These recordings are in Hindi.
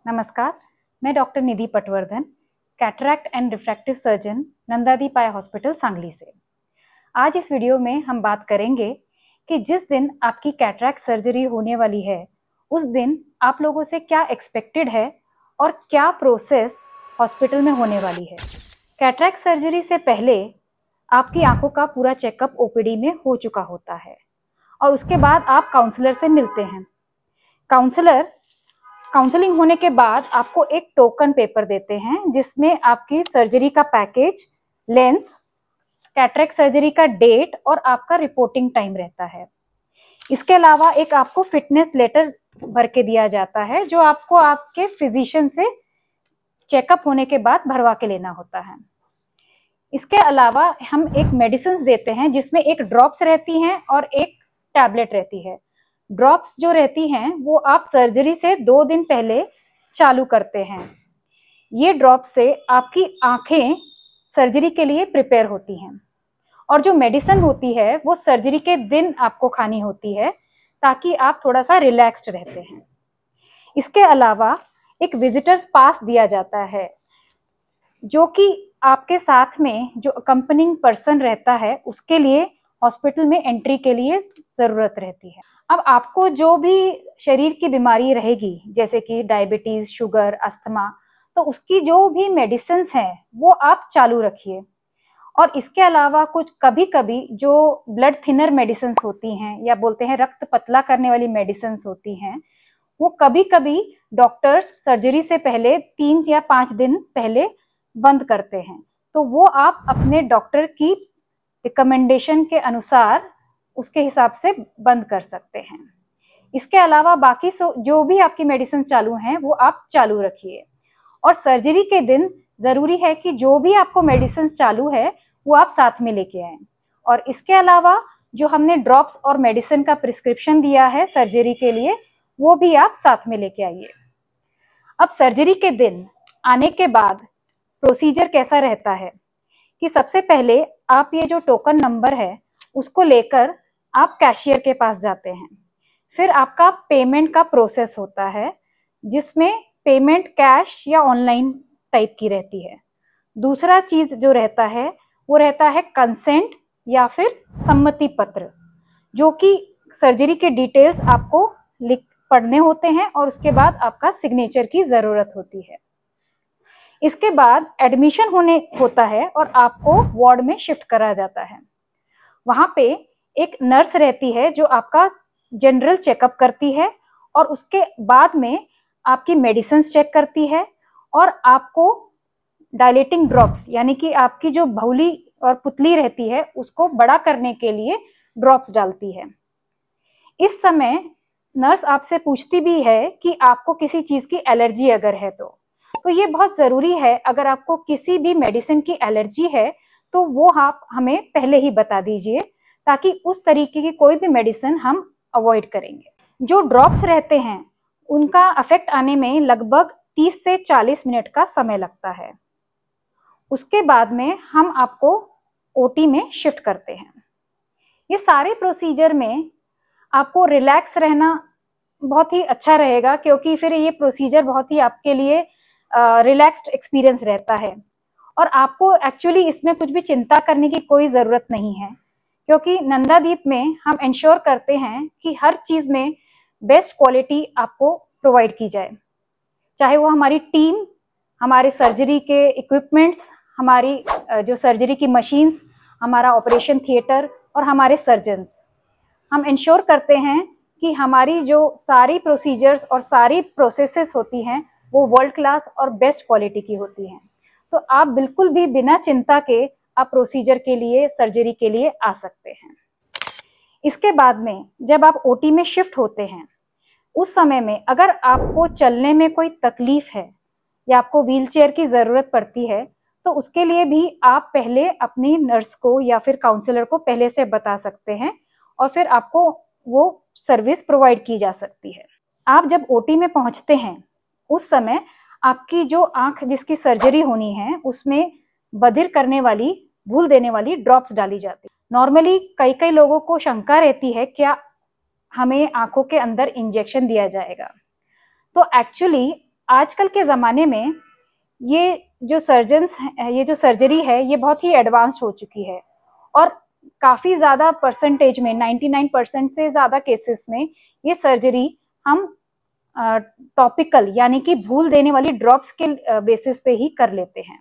नमस्कार, मैं doctor Nidhi Patwardhan, cataract and refractive surgeon, Nandadeep eye hospital Sangli से। आज इस वीडियो में हम बात करेंगे कि जिस दिन आपकी कैटरैक्ट सर्जरी होने वाली है उस दिन आप लोगों से क्या एक्सपेक्टेड है और क्या प्रोसेस हॉस्पिटल में होने वाली है। कैटरैक्ट सर्जरी से पहले आपकी आंखों का पूरा चेकअप ओपीडी में हो चुका होता है और उसके बाद आप काउंसलर से मिलते हैं। काउंसलिंग होने के बाद आपको एक टोकन पेपर देते हैं जिसमें आपकी सर्जरी का पैकेज, लेंस, कैटरैक्ट सर्जरी का डेट और आपका रिपोर्टिंग टाइम रहता है। इसके अलावा एक आपको फिटनेस लेटर भर के दिया जाता है जो आपको आपके फिजिशियन से चेकअप होने के बाद भरवा के लेना होता है। इसके अलावा हम एक मेडिसिन देते हैं जिसमें एक ड्रॉप्स रहती हैं और एक टैबलेट रहती है। ड्रॉप्स जो रहती हैं वो आप सर्जरी से 2 दिन पहले चालू करते हैं। ये ड्रॉप्स से आपकी आंखें सर्जरी के लिए प्रिपेयर होती हैं और जो मेडिसिन होती है वो सर्जरी के दिन आपको खानी होती है ताकि आप थोड़ा सा रिलैक्स्ड रहते हैं। इसके अलावा एक विजिटर्स पास दिया जाता है जो कि आपके साथ में जो अकम्पनिंग पर्सन रहता है उसके लिए हॉस्पिटल में एंट्री के लिए ज़रूरत रहती है। अब आपको जो भी शरीर की बीमारी रहेगी जैसे कि डायबिटीज़, शुगर, अस्थमा, तो उसकी जो भी मेडिसिन्स हैं वो आप चालू रखिए। और इसके अलावा कुछ कभी कभी जो ब्लड थिनर मेडिसिन्स होती हैं या बोलते हैं रक्त पतला करने वाली मेडिसिन्स होती हैं वो कभी कभी डॉक्टर्स सर्जरी से पहले 3 या 5 दिन पहले बंद करते हैं, तो वो आप अपने डॉक्टर की रिकमेंडेशन के अनुसार उसके हिसाब से बंद कर सकते हैं। इसके अलावा बाकी जो भी आपकी मेडिसिन चालू हैं वो आप चालू रखिए। और सर्जरी के दिन ज़रूरी है कि जो भी आपको मेडिसिन चालू है वो आप साथ में लेके आएँ। और इसके अलावा जो हमने ड्रॉप्स और मेडिसिन का प्रिस्क्रिप्शन दिया है सर्जरी के लिए वो भी आप साथ में लेके आइए। अब सर्जरी के दिन आने के बाद प्रोसीजर कैसा रहता है कि सबसे पहले आप ये जो टोकन नंबर है उसको लेकर आप कैशियर के पास जाते हैं। फिर आपका पेमेंट का प्रोसेस होता है जिसमें पेमेंट कैश या ऑनलाइन टाइप की रहती है। दूसरा चीज़ जो रहता है वो रहता है कंसेंट या फिर सम्मति पत्र, जो कि सर्जरी के डिटेल्स आपको पढ़ने होते हैं और उसके बाद आपका सिग्नेचर की ज़रूरत होती है। इसके बाद एडमिशन होता है और आपको वार्ड में शिफ्ट करा जाता है। वहाँ पे एक नर्स रहती है जो आपका जनरल चेकअप करती है और उसके बाद में आपकी मेडिसिन चेक करती है और आपको डायलेटिंग ड्रॉप्स यानी कि आपकी जो भौली और पुतली रहती है उसको बड़ा करने के लिए ड्रॉप्स डालती है। इस समय नर्स आपसे पूछती भी है कि आपको किसी चीज़ की एलर्जी अगर है तो ये बहुत ज़रूरी है। अगर आपको किसी भी मेडिसिन की एलर्जी है तो वो आप हमें पहले ही बता दीजिए ताकि उस तरीके की कोई भी मेडिसिन हम अवॉइड करेंगे। जो ड्रॉप्स रहते हैं उनका अफेक्ट आने में लगभग 30 से 40 मिनट का समय लगता है। उसके बाद में हम आपको ओटी में शिफ्ट करते हैं। ये सारे प्रोसीजर में आपको रिलैक्स रहना बहुत ही अच्छा रहेगा क्योंकि फिर ये प्रोसीजर बहुत ही आपके लिए रिलैक्स्ड एक्सपीरियंस रहता है और आपको एक्चुअली इसमें कुछ भी चिंता करने की कोई ज़रूरत नहीं है क्योंकि नंदादीप में हम इंश्योर करते हैं कि हर चीज़ में बेस्ट क्वालिटी आपको प्रोवाइड की जाए, चाहे वो हमारी टीम, हमारे सर्जरी के इक्विपमेंट्स, हमारी जो सर्जरी की मशीन्स, हमारा ऑपरेशन थिएटर और हमारे सर्जन्स। हम इंश्योर करते हैं कि हमारी जो सारी प्रोसीजर्स और सारी प्रोसेसेस होती हैं वो वर्ल्ड क्लास और बेस्ट क्वालिटी की होती हैं। तो आप बिल्कुल भी बिना चिंता के आप प्रोसीजर के लिए, सर्जरी के लिए आ सकते हैं। इसके बाद में जब आप ओटी में शिफ्ट होते हैं उस समय में अगर आपको चलने में कोई तकलीफ है या आपको व्हीलचेयर की ज़रूरत पड़ती है तो उसके लिए भी आप पहले अपनी नर्स को या फिर काउंसलर को पहले से बता सकते हैं और फिर आपको वो सर्विस प्रोवाइड की जा सकती है। आप जब ओटी में पहुंचते हैं उस समय आपकी जो आंख जिसकी सर्जरी होनी है उसमें बधिर करने वाली, भूल देने वाली ड्रॉप्स डाली जाती है। नॉर्मली कई लोगों को शंका रहती है क्या हमें आंखों के अंदर इंजेक्शन दिया जाएगा, तो एक्चुअली आजकल के ज़माने में ये जो सर्जन्स हैं, ये जो सर्जरी है ये बहुत ही एडवांस हो चुकी है और काफ़ी ज़्यादा परसेंटेज में 99% से ज़्यादा केसेस में ये सर्जरी हम टॉपिकल यानी कि भूल देने वाली ड्रॉप्स के बेसिस पे ही कर लेते हैं।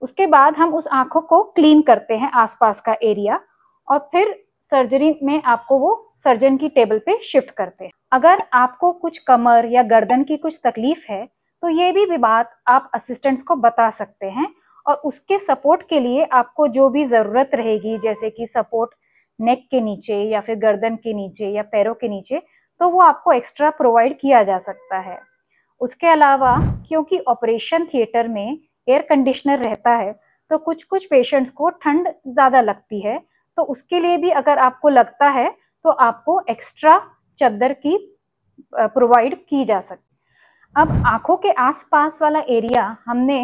उसके बाद हम उस आंखों को क्लीन करते हैं आसपास का एरिया और फिर सर्जरी में आपको वो सर्जन की टेबल पे शिफ्ट करते हैं। अगर आपको कुछ कमर या गर्दन की कुछ तकलीफ है तो ये भी बात आप असिस्टेंट्स को बता सकते हैं और उसके सपोर्ट के लिए आपको जो भी ज़रूरत रहेगी, जैसे कि सपोर्ट नेक के नीचे या फिर गर्दन के नीचे या पैरों के नीचे, तो वो आपको एक्स्ट्रा प्रोवाइड किया जा सकता है। उसके अलावा क्योंकि ऑपरेशन थिएटर में एयर कंडीशनर रहता है तो कुछ कुछ पेशेंट्स को ठंड ज़्यादा लगती है, तो उसके लिए भी अगर आपको लगता है तो आपको एक्स्ट्रा चादर की प्रोवाइड की जा सकती है। अब आंखों के आसपास वाला एरिया हमने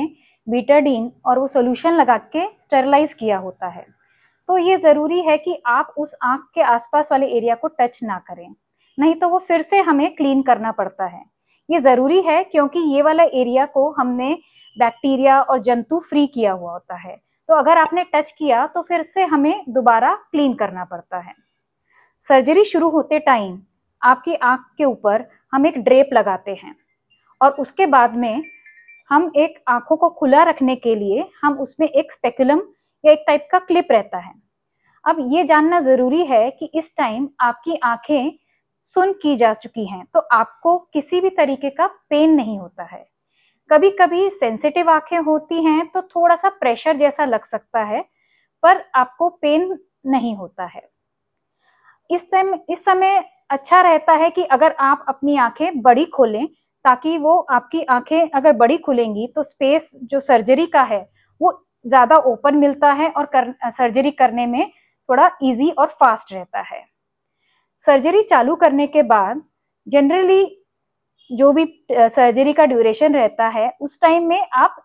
बीटाडीन और वो सोल्यूशन लगा के स्टेरलाइज किया होता है, तो ये ज़रूरी है कि आप उस आंख के आसपास वाले एरिया को टच ना करें, नहीं तो वो फिर से हमें क्लीन करना पड़ता है। ये ज़रूरी है क्योंकि ये वाला एरिया को हमने बैक्टीरिया और जंतु फ्री किया हुआ होता है, तो अगर आपने टच किया तो फिर से हमें दोबारा क्लीन करना पड़ता है। सर्जरी शुरू होते टाइम आपकी आंख के ऊपर हम एक ड्रेप लगाते हैं और उसके बाद में हम एक आंखों को खुला रखने के लिए हम उसमें एक स्पेकुलम या एक टाइप का क्लिप रहता है। अब ये जानना ज़रूरी है कि इस टाइम आपकी आंखें सुन्न की जा चुकी हैं, तो आपको किसी भी तरीके का पेन नहीं होता है। कभी कभी सेंसिटिव आंखें होती हैं तो थोड़ा सा प्रेशर जैसा लग सकता है, पर आपको पेन नहीं होता है। इस समय अच्छा रहता है कि अगर आप अपनी आंखें बड़ी खोलें, ताकि वो आपकी आंखें अगर बड़ी खुलेंगी तो स्पेस जो सर्जरी का है वो ज़्यादा ओपन मिलता है और सर्जरी करने में थोड़ा इजी और फास्ट रहता है। सर्जरी चालू करने के बाद जनरली जो भी सर्जरी का ड्यूरेशन रहता है उस टाइम में आप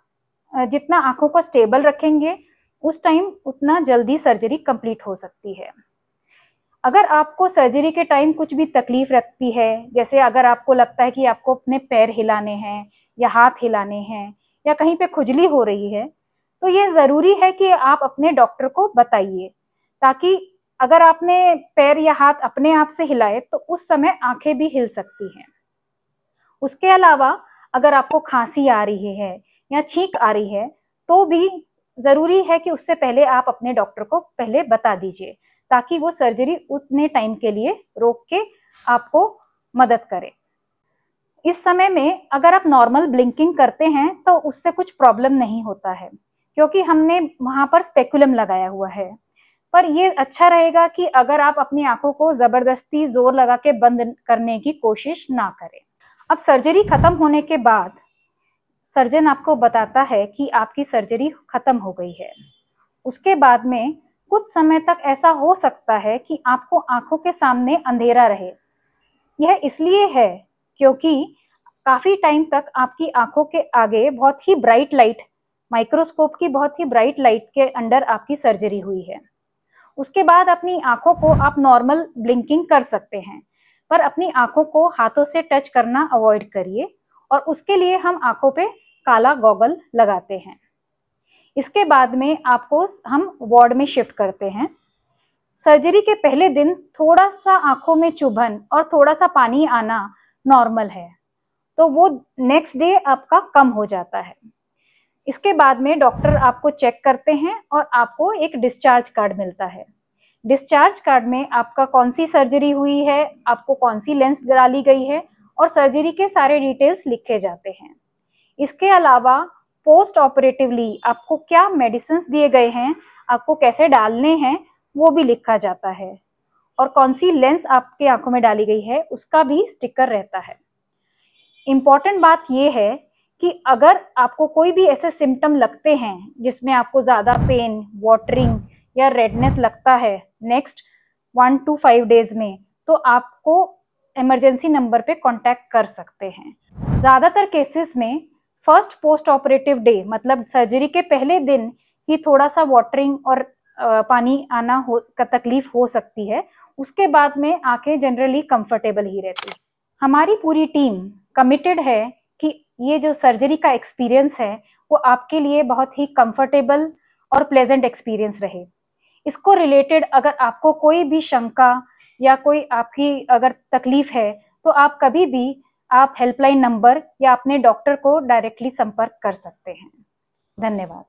जितना आंखों को स्टेबल रखेंगे उस टाइम उतना जल्दी सर्जरी कंप्लीट हो सकती है। अगर आपको सर्जरी के टाइम कुछ भी तकलीफ रखती है, जैसे अगर आपको लगता है कि आपको अपने पैर हिलाने हैं या हाथ हिलाने हैं या कहीं पे खुजली हो रही है, तो ये ज़रूरी है कि आप अपने डॉक्टर को बताइए, ताकि अगर आपने पैर या हाथ अपने आप से हिलाए तो उस समय आंखें भी हिल सकती हैं। उसके अलावा अगर आपको खांसी आ रही है या छींक आ रही है तो भी ज़रूरी है कि उससे पहले आप अपने डॉक्टर को पहले बता दीजिए, ताकि वो सर्जरी उतने टाइम के लिए रोक के आपको मदद करे। इस समय में अगर आप नॉर्मल ब्लिंकिंग करते हैं तो उससे कुछ प्रॉब्लम नहीं होता है, क्योंकि हमने वहाँ पर स्पेकुलम लगाया हुआ है। पर ये अच्छा रहेगा कि अगर आप अपनी आंखों को ज़बरदस्ती जोर लगा के बंद करने की कोशिश ना करें। अब सर्जरी खत्म होने के बाद सर्जन आपको बताता है कि आपकी सर्जरी खत्म हो गई है। उसके बाद में कुछ समय तक ऐसा हो सकता है कि आपको आंखों के सामने अंधेरा रहे। यह इसलिए है क्योंकि काफ़ी टाइम तक आपकी आंखों के आगे बहुत ही ब्राइट लाइट, माइक्रोस्कोप की बहुत ही ब्राइट लाइट के अंडर आपकी सर्जरी हुई है। उसके बाद अपनी आंखों को आप नॉर्मल ब्लिंकिंग कर सकते हैं, पर अपनी आंखों को हाथों से टच करना अवॉइड करिए और उसके लिए हम आंखों पे काला गॉगल लगाते हैं। इसके बाद में आपको हम वार्ड में शिफ्ट करते हैं। सर्जरी के पहले दिन थोड़ा सा आंखों में चुभन और थोड़ा सा पानी आना नॉर्मल है, तो वो नेक्स्ट डे आपका कम हो जाता है। इसके बाद में डॉक्टर आपको चेक करते हैं और आपको एक डिस्चार्ज कार्ड मिलता है। डिस्चार्ज कार्ड में आपका कौन सी सर्जरी हुई है, आपको कौन सी लेंस डाली गई है और सर्जरी के सारे डिटेल्स लिखे जाते हैं। इसके अलावा पोस्ट ऑपरेटिवली आपको क्या मेडिसिन दिए गए हैं, आपको कैसे डालने हैं, वो भी लिखा जाता है और कौन सी लेंस आपके आंखों में डाली गई है उसका भी स्टिकर रहता है। इम्पॉर्टेंट बात यह है कि अगर आपको कोई भी ऐसे सिम्टम लगते हैं जिसमें आपको ज़्यादा पेन, वाटरिंग या रेडनेस लगता है नेक्स्ट 1 to 5 डेज में, तो आपको इमरजेंसी नंबर पे कांटेक्ट कर सकते हैं। ज़्यादातर केसेस में फर्स्ट पोस्ट ऑपरेटिव डे मतलब सर्जरी के पहले दिन ही थोड़ा सा वाटरिंग और पानी आना का तकलीफ हो सकती है। उसके बाद में आंखें जनरली कंफर्टेबल ही रहती है। हमारी पूरी टीम कमिटेड है कि ये जो सर्जरी का एक्सपीरियंस है वो आपके लिए बहुत ही कंफर्टेबल और प्लेजेंट एक्सपीरियंस रहे। इसको रिलेटेड अगर आपको कोई भी शंका या कोई आपकी अगर तकलीफ है तो आप कभी भी आप हेल्पलाइन नंबर या अपने डॉक्टर को डायरेक्टली संपर्क कर सकते हैं। धन्यवाद।